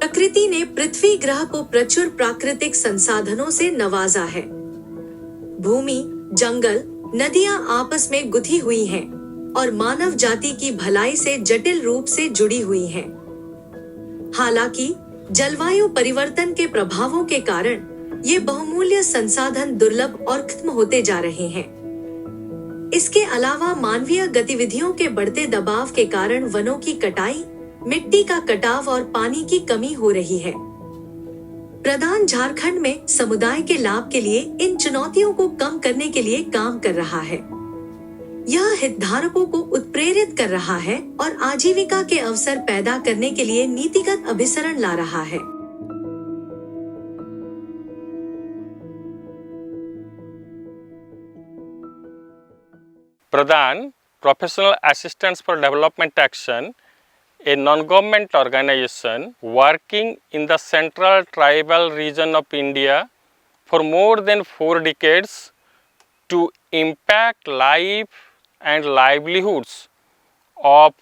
प्रकृति ने पृथ्वी ग्रह को प्रचुर प्राकृतिक संसाधनों से नवाजा है। भूमि, जंगल, नदियां आपस में गुथी हुई हैं और मानव जाति की भलाई से जटिल रूप से जुड़ी हुई हैं। हालांकि जलवायु परिवर्तन के प्रभावों के कारण ये बहुमूल्य संसाधन दुर्लभ और खत्म होते जा रहे हैं। इसके अलावा मानवीय गतिविधियों के बढ़ते दबाव के कारण वनों की कटाई, मिट्टी का कटाव और पानी की कमी हो रही है। प्रदान झारखंड में समुदाय के लाभ के लिए इन चुनौतियों को कम करने के लिए काम कर रहा है। यह हितधारकों को उत्प्रेरित कर रहा है और आजीविका के अवसर पैदा करने के लिए नीतिगत अभिसरण ला रहा है। Pradhan, Professional Assistance for Development Action, a non-government organization working in the central tribal region of India for more than 4 decades to impact life and livelihoods of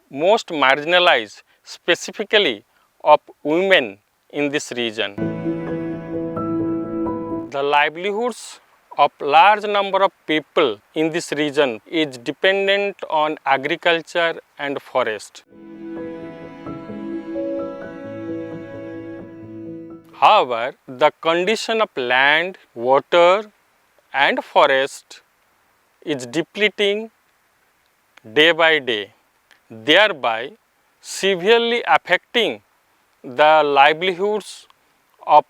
most marginalized, specifically of women in this region. The livelihoods of large number of people in this region is dependent on agriculture and forest. However, the condition of land, water and forest is depleting day by day, thereby severely affecting the livelihoods of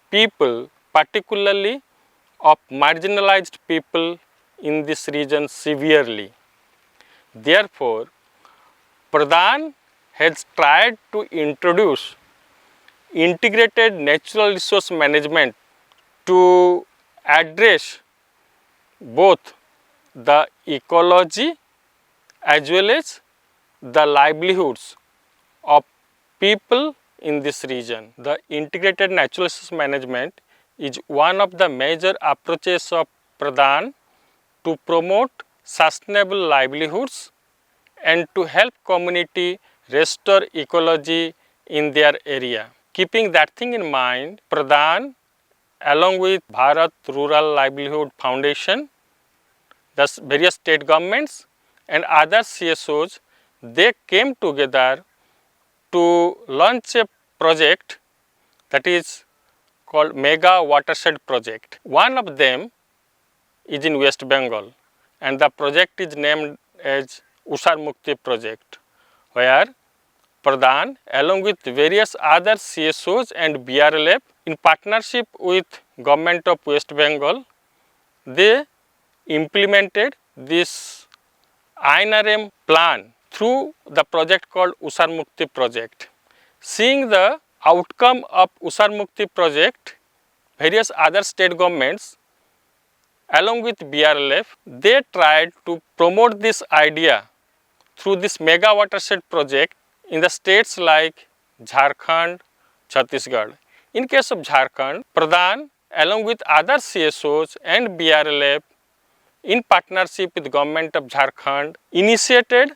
people, particularly of marginalized people in this region severely. Therefore, Pradhan has tried to introduce integrated natural resource management to address both the ecology as well as the livelihoods of people in this region. The integrated natural resource management is one of the major approaches of Pradhan to promote sustainable livelihoods and to help community restore ecology in their area. Keeping that thing in mind, Pradhan along with Bharat Rural Livelihood Foundation, the various state governments and other CSOs, they came together to launch a project that is called Mega Watershed Project. One of them is in West Bengal and the project is named as Usar Mukti Project, where Pradhan along with various other CSOs and BRLF in partnership with Government of West Bengal, they implemented this INRM plan through the project called Usar Mukti Project. Seeing the outcome of Usar Mukti Project, various other state governments along with BRLF, they tried to promote this idea through this mega watershed project in the states like Jharkhand, Chhattisgarh. In case of Jharkhand, Pradhan along with other CSOs and BRLF in partnership with Government of Jharkhand initiated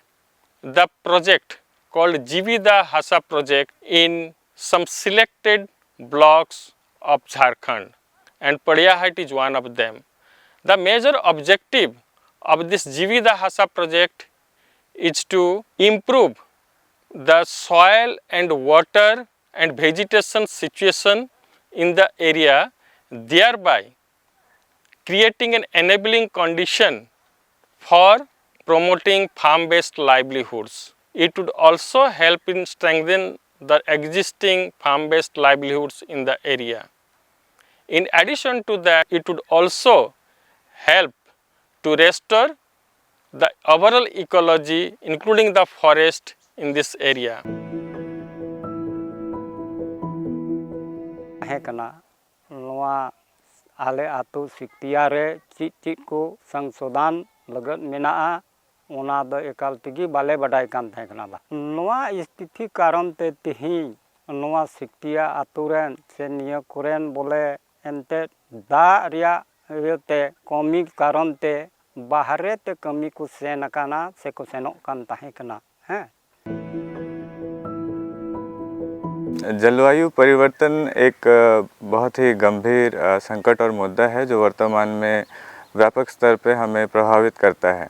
the project called Jivida Hasa project in some selected blocks of Jharkhand, and Padiahat is one of them. The major objective of this Jivida Hasa project is to improve the soil and water and vegetation situation in the area, thereby creating an enabling condition for promoting farm-based livelihoods. It would also help in strengthening the existing farm-based livelihoods in the area. In addition to that, it would also help to restore the overall ecology, including the forest in this area. आले आतु सिक्तिया रे चीज को संशोधन लगत मेना ओना the एकाल तिगी बाले बडाय कान थाकना बा नोआ स्थिति कारण ते तिही नोआ सिक्तिया आतुरेन से निय कोरेन बोले एनते दा रिया येते कमी कारण ते बाहरे ते कमी को सेनकाना से को सेनो कान थाकना हैं जलवायु परिवर्तन एक बहुत ही गंभीर संकट और मुद्दा है जो वर्तमान में व्यापक स्तर पे हमें प्रभावित करता है।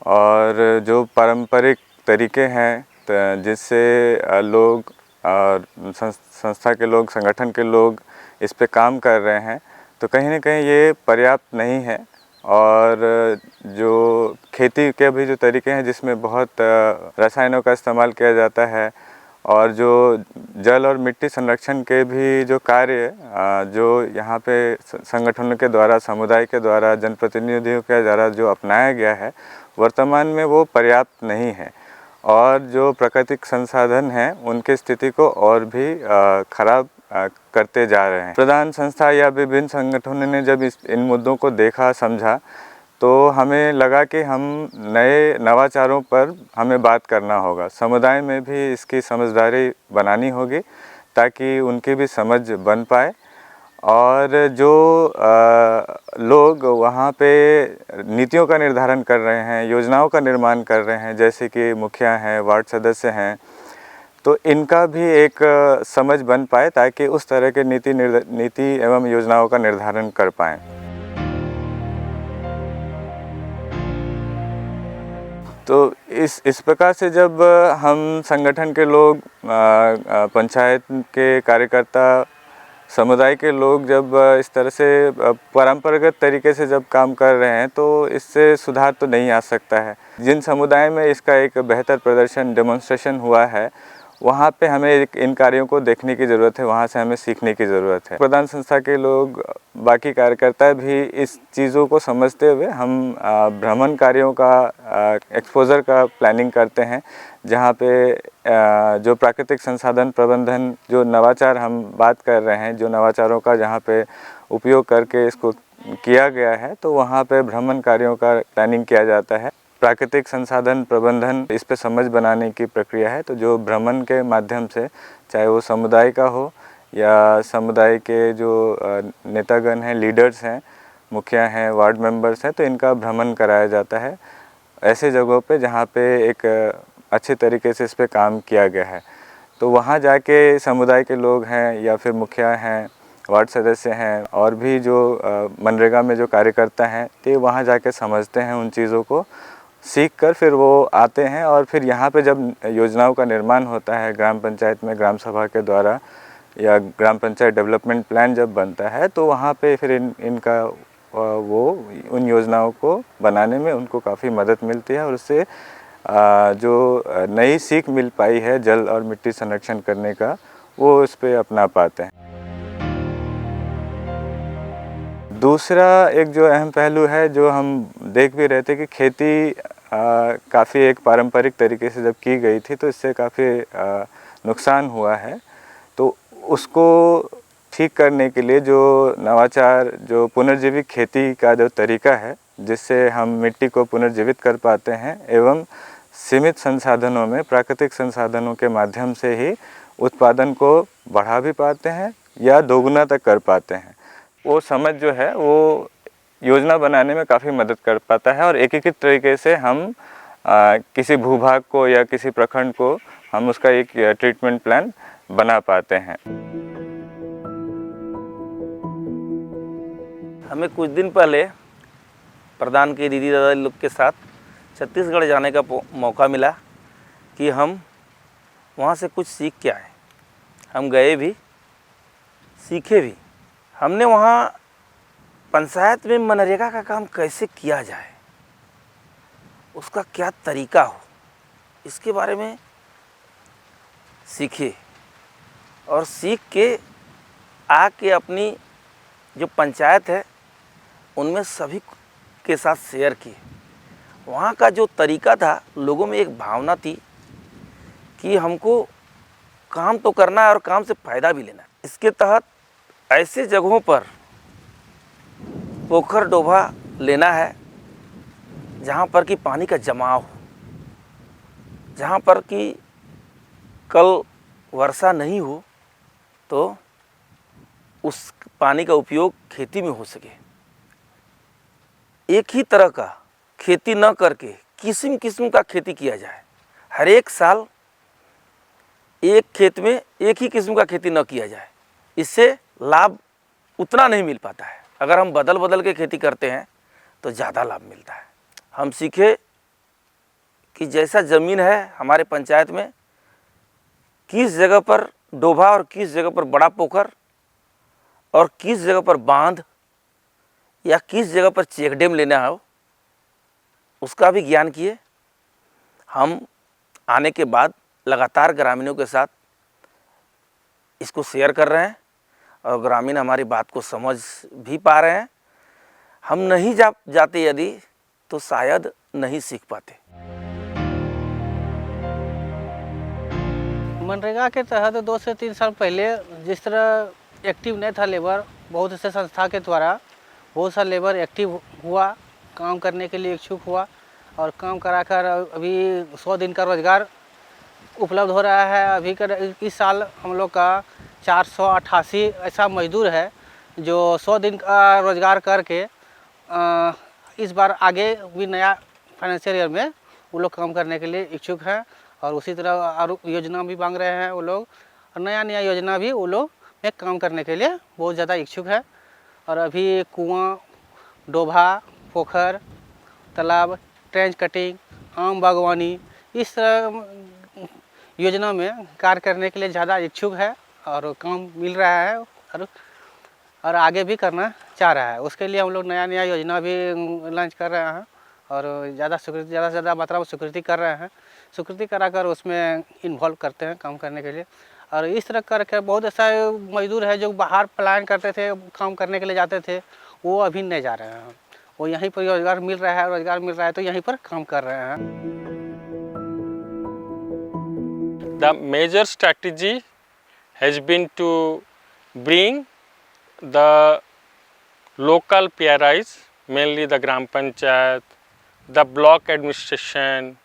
और जो पारंपरिक तरीके हैं जिससे लोग और संस्था के लोग, संगठन के लोग इस पे काम कर रहे हैं, तो कहीं ना कहीं ये पर्याप्त नहीं है। और जो खेती के भी जो तरीके हैं जिसमें बहुत रसायनों का इस्तेमाल किया जाता है, और जो जल और मिट्टी संरक्षण के भी जो कार्य जो यहाँ पे संगठनों के द्वारा, समुदाय के द्वारा, जनप्रतिनिधियों के द्वारा जो अपनाया गया है, वर्तमान में वो पर्याप्त नहीं है। और जो प्राकृतिक संसाधन हैं उनकी स्थिति को और भी खराब करते जा रहे हैं। प्रधान संस्था या विभिन्न संगठनों ने जब इन मुद्दों को देखा, समझा, तो हमें लगा कि हम नए नवाचारों पर हमें बात करना होगा। समुदाय में भी इसकी समझदारी बनानी होगी ताकि उनकी भी समझ बन पाए। और जो लोग वहाँ पे नीतियों का निर्धारण कर रहे हैं, योजनाओं का निर्माण कर रहे हैं, जैसे कि मुखिया हैं, वार्ड सदस्य हैं, तो इनका भी एक समझ बन पाए ताकि उस तरह के नीति एवं योजनाओं का निर्धारण कर पाएँ। तो इस प्रकार से जब हम संगठन के लोग, पंचायत के कार्यकर्ता, समुदाय के लोग जब इस तरह से परंपरागत तरीके से जब काम कर रहे हैं, तो इससे सुधार तो नहीं आ सकता है। जिन समुदाय में इसका एक बेहतर प्रदर्शन, डेमोन्स्ट्रेशन हुआ है, वहाँ पे हमें इन कार्यों को देखने की ज़रूरत है, वहाँ से हमें सीखने की ज़रूरत है। प्रधान संस्था के लोग, बाकी कार्यकर्ता भी इस चीज़ों को समझते हुए हम भ्रमण कार्यों का, एक्सपोजर का प्लानिंग करते हैं, जहाँ पे जो प्राकृतिक संसाधन प्रबंधन, जो नवाचार हम बात कर रहे हैं, जो नवाचारों का जहाँ पे उपयोग करके इसको किया गया है, तो वहाँ पे भ्रमण कार्यों का प्लानिंग किया जाता है। प्राकृतिक संसाधन प्रबंधन, इस पे समझ बनाने की प्रक्रिया है। तो जो भ्रमण के माध्यम से, चाहे वो समुदाय का हो या समुदाय के जो नेतागण हैं, लीडर्स हैं, मुखिया हैं, वार्ड मेंबर्स हैं, तो इनका भ्रमण कराया जाता है ऐसे जगहों पे जहाँ पे एक अच्छे तरीके से इस पे काम किया गया है। तो वहाँ जाके समुदाय के लोग हैं या फिर मुखिया हैं, वार्ड सदस्य हैं, और भी जो मनरेगा में जो कार्यकर्ता हैं, तो वहाँ जाके समझते हैं उन चीज़ों को, सीख कर फिर वो आते हैं। और फिर यहाँ पे जब योजनाओं का निर्माण होता है ग्राम पंचायत में, ग्राम सभा के द्वारा, या ग्राम पंचायत डेवलपमेंट प्लान जब बनता है, तो वहाँ पे फिर इनका वो उन योजनाओं को बनाने में उनको काफ़ी मदद मिलती है। और उससे जो नई सीख मिल पाई है जल और मिट्टी संरक्षण करने का, वो उस पर अपना पाते हैं। दूसरा एक जो अहम पहलू है, जो हम देख भी रहे थे कि खेती काफ़ी एक पारंपरिक तरीके से जब की गई थी, तो इससे काफ़ी नुकसान हुआ है। तो उसको ठीक करने के लिए जो नवाचार, जो पुनर्जीवित खेती का जो तरीका है, जिससे हम मिट्टी को पुनर्जीवित कर पाते हैं एवं सीमित संसाधनों में, प्राकृतिक संसाधनों के माध्यम से ही उत्पादन को बढ़ा भी पाते हैं या दोगुना तक कर पाते हैं, वो समझ जो है वो योजना बनाने में काफ़ी मदद कर पाता है। और एकीकृत तरीके से हम किसी भूभाग को या किसी प्रखंड को हम उसका एक ट्रीटमेंट प्लान बना पाते हैं। हमें कुछ दिन पहले प्रधान के दीदी दादा लोग के साथ छत्तीसगढ़ जाने का मौका मिला कि हम वहाँ से कुछ सीख के आए। हम गए भी, सीखे भी। हमने वहाँ पंचायत में मनरेगा का काम कैसे किया जाए, उसका क्या तरीका हो, इसके बारे में सीखे। और सीख के आके अपनी जो पंचायत है उनमें सभी के साथ शेयर किए। वहाँ का जो तरीका था, लोगों में एक भावना थी कि हमको काम तो करना है और काम से फ़ायदा भी लेना है। इसके तहत ऐसे जगहों पर पोखर डोभा लेना है जहाँ पर कि पानी का जमाव हो, जहाँ पर कि कल वर्षा नहीं हो तो उस पानी का उपयोग खेती में हो सके। एक ही तरह का खेती न करके किस्म किस्म का खेती किया जाए। हर एक साल एक खेत में एक ही किस्म का खेती न किया जाए, इससे लाभ उतना नहीं मिल पाता है। अगर हम बदल बदल के खेती करते हैं तो ज़्यादा लाभ मिलता है। हम सीखे कि जैसा ज़मीन है हमारे पंचायत में, किस जगह पर डोभा और किस जगह पर बड़ा पोखर और किस जगह पर बांध या किस जगह पर चेक डैम लेना हो, उसका भी ज्ञान किए। हम आने के बाद लगातार ग्रामीणों के साथ इसको शेयर कर रहे हैं और ग्रामीण हमारी बात को समझ भी पा रहे हैं। हम नहीं जाते यदि तो शायद नहीं सीख पाते। मनरेगा के तहत 2 से 3 साल पहले जिस तरह एक्टिव नहीं था लेबर, बहुत से संस्था के द्वारा बहुत सा लेबर एक्टिव हुआ, काम करने के लिए इच्छुक हुआ और काम कराकर अभी 100 दिन का रोज़गार उपलब्ध हो रहा है। अभी इस साल हम लोग का 488 ऐसा मजदूर है जो 100 दिन का रोज़गार करके इस बार आगे भी नया फाइनेंशियल ईयर में वो लोग काम करने के लिए इच्छुक हैं और उसी तरह और योजना भी मांग रहे हैं वो लोग, और नया योजना भी वो लोग में काम करने के लिए बहुत ज़्यादा इच्छुक है। और अभी कुआं, डोभा, पोखर, तालाब, ट्रेंच कटिंग, आम बागवानी, इस योजना में कार्य करने के लिए ज़्यादा इच्छुक है और काम मिल रहा है और आगे भी करना चाह रहा है। उसके लिए हम लोग नया योजना भी लॉन्च कर रहे हैं और ज़्यादा से ज़्यादा मात्रा में स्वीकृति कर रहे हैं। स्वीकृति कराकर उसमें इन्वॉल्व करते हैं काम करने के लिए। और इस तरह करके बहुत ऐसा मजदूर है जो बाहर प्लान करते थे, काम करने के लिए जाते थे, वो अभी नहीं जा रहे हैं। वो यहीं पर रोज़गार मिल रहा है तो यहीं पर काम कर रहे हैं। The major strategy has been to bring the local PRIs, mainly the Gram Panchayat, the block administration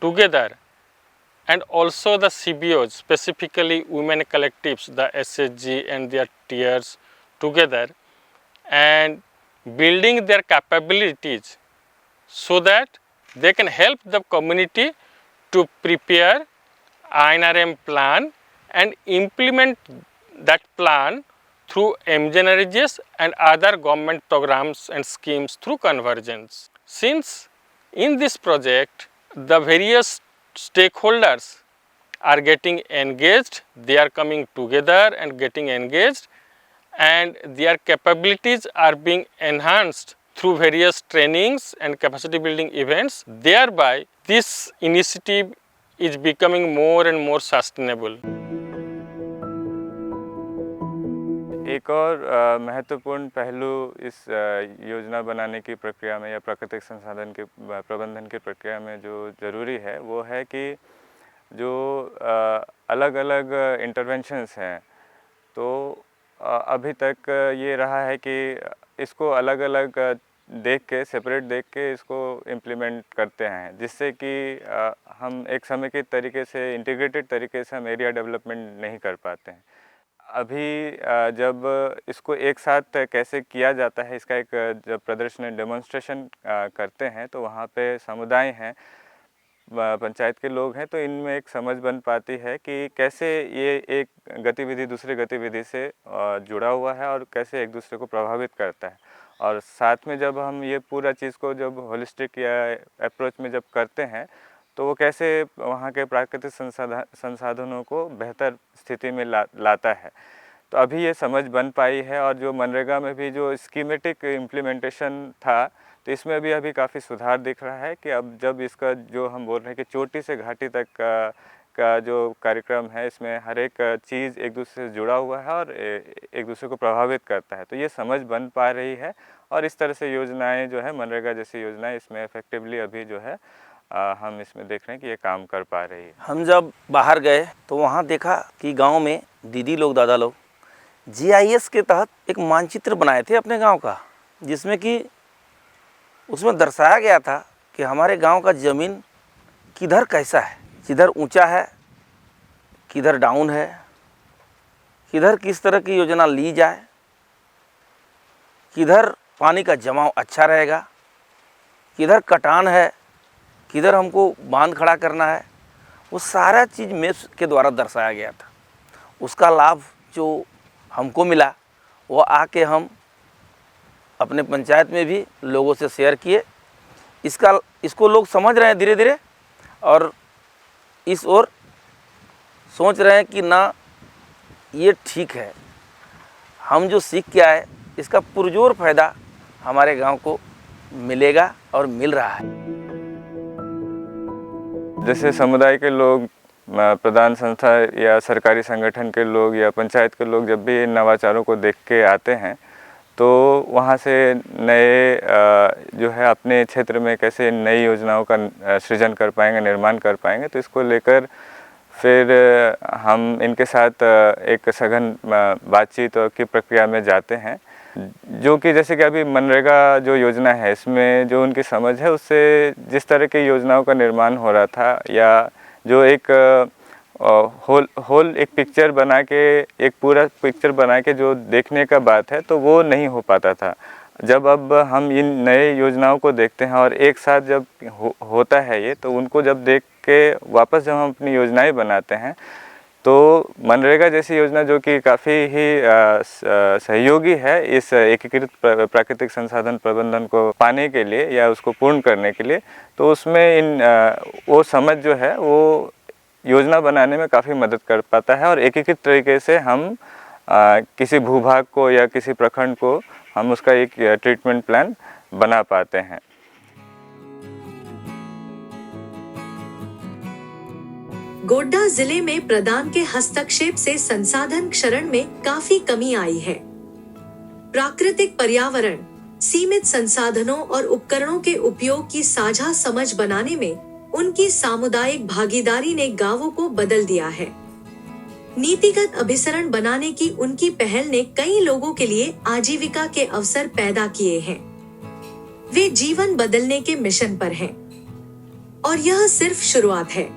together, and also the CBOs, specifically women collectives, the SHG and their tiers together, and building their capabilities so that they can help the community to prepare INRM plan and implement that plan through MGNREGs and other government programs and schemes through convergence. Since in this project the various stakeholders are getting engaged, they are coming together and getting engaged, and their capabilities are being enhanced through various trainings and capacity building events. Thereby this initiative is becoming more and more sustainable. एक और महत्वपूर्ण पहलू इस योजना बनाने की प्रक्रिया में या प्राकृतिक संसाधन के प्रबंधन की प्रक्रिया में जो ज़रूरी है वो है कि जो अलग अलग इंटरवेंशंस हैं, तो अभी तक ये रहा है कि इसको अलग अलग देख के, सेपरेट देख के इसको इम्प्लीमेंट करते हैं, जिससे कि हम एक समेकित तरीके से, इंटीग्रेटेड तरीके से हम एरिया डेवलपमेंट नहीं कर पाते हैं। अभी जब इसको एक साथ कैसे किया जाता है, इसका एक जब प्रदर्शन डेमोन्स्ट्रेशन करते हैं तो वहाँ पे समुदाय हैं, पंचायत के लोग हैं, तो इनमें एक समझ बन पाती है कि कैसे ये एक गतिविधि दूसरी गतिविधि से जुड़ा हुआ है और कैसे एक दूसरे को प्रभावित करता है। और साथ में जब हम ये पूरा चीज़ को जब होलिस्टिक या अप्रोच में जब करते हैं तो वो कैसे वहाँ के प्राकृतिक संसाधनों को बेहतर स्थिति में लाता है। तो अभी ये समझ बन पाई है और जो मनरेगा में भी जो स्कीमेटिक इम्प्लीमेंटेशन था तो इसमें भी अभी काफ़ी सुधार दिख रहा है कि अब जब इसका जो हम बोल रहे हैं कि चोटी से घाटी तक का जो कार्यक्रम है, इसमें हर एक चीज़ एक दूसरे से जुड़ा हुआ है और एक दूसरे को प्रभावित करता है, तो ये समझ बन पा रही है। और इस तरह से योजनाएं जो है, मनरेगा जैसी योजनाएं, इसमें इफेक्टिवली अभी जो है हम इसमें देख रहे हैं कि ये काम कर पा रही है। हम जब बाहर गए तो वहाँ देखा कि गांव में दीदी लोग, दादा लोग GIS के तहत एक मानचित्र बनाए थे अपने गांव का, जिसमें कि उसमें दर्शाया गया था कि हमारे गांव का ज़मीन किधर कैसा है, किधर ऊंचा है, किधर डाउन है, किधर किस तरह की योजना ली जाए, किधर पानी का जमाव अच्छा रहेगा, किधर कटान है, किधर हमको बांध खड़ा करना है। वो सारा चीज़ मैप्स के द्वारा दर्शाया गया था। उसका लाभ जो हमको मिला वो आके हम अपने पंचायत में भी लोगों से शेयर किए। इसको लोग समझ रहे हैं धीरे धीरे और इस ओर सोच रहे हैं कि ना ये ठीक है, हम जो सीख के आए इसका पुरजोर फायदा हमारे गांव को मिलेगा और मिल रहा है। जैसे समुदाय के लोग, प्रधान संस्था या सरकारी संगठन के लोग या पंचायत के लोग जब भी इन नवाचारों को देख के आते हैं तो वहाँ से नए जो है अपने क्षेत्र में कैसे नई योजनाओं का सृजन कर पाएंगे, निर्माण कर पाएंगे, तो इसको लेकर फिर हम इनके साथ एक सघन बातचीत की प्रक्रिया में जाते हैं, जो कि जैसे कि अभी मनरेगा जो योजना है इसमें जो उनकी समझ है उससे जिस तरह की योजनाओं का निर्माण हो रहा था या जो एक होल एक पिक्चर बना के, एक पूरा पिक्चर बना के जो देखने का बात है तो वो नहीं हो पाता था। जब अब हम इन नए योजनाओं को देखते हैं और एक साथ जब होता है ये, तो उनको जब देख के वापस जब हम अपनी योजनाएं बनाते हैं तो मनरेगा जैसी योजना जो कि काफ़ी ही सहयोगी है इस एकीकृत प्राकृतिक संसाधन प्रबंधन को पाने के लिए या उसको पूर्ण करने के लिए, तो उसमें वो समझ जो है वो योजना बनाने में काफ़ी मदद कर पाता है और एकीकृत तरीके से हम किसी भूभाग को या किसी प्रखंड को हम उसका एक ट्रीटमेंट प्लान बना पाते हैं। गोड्डा जिले में प्रधान के हस्तक्षेप से संसाधन क्षरण में काफी कमी आई है। प्राकृतिक पर्यावरण, सीमित संसाधनों और उपकरणों के उपयोग की साझा समझ बनाने में उनकी सामुदायिक भागीदारी ने गांवों को बदल दिया है। नीतिगत अभिसरण बनाने की उनकी पहल ने कई लोगों के लिए आजीविका के अवसर पैदा किए हैं। वे जीवन बदलने के मिशन पर हैं और यह सिर्फ शुरुआत है।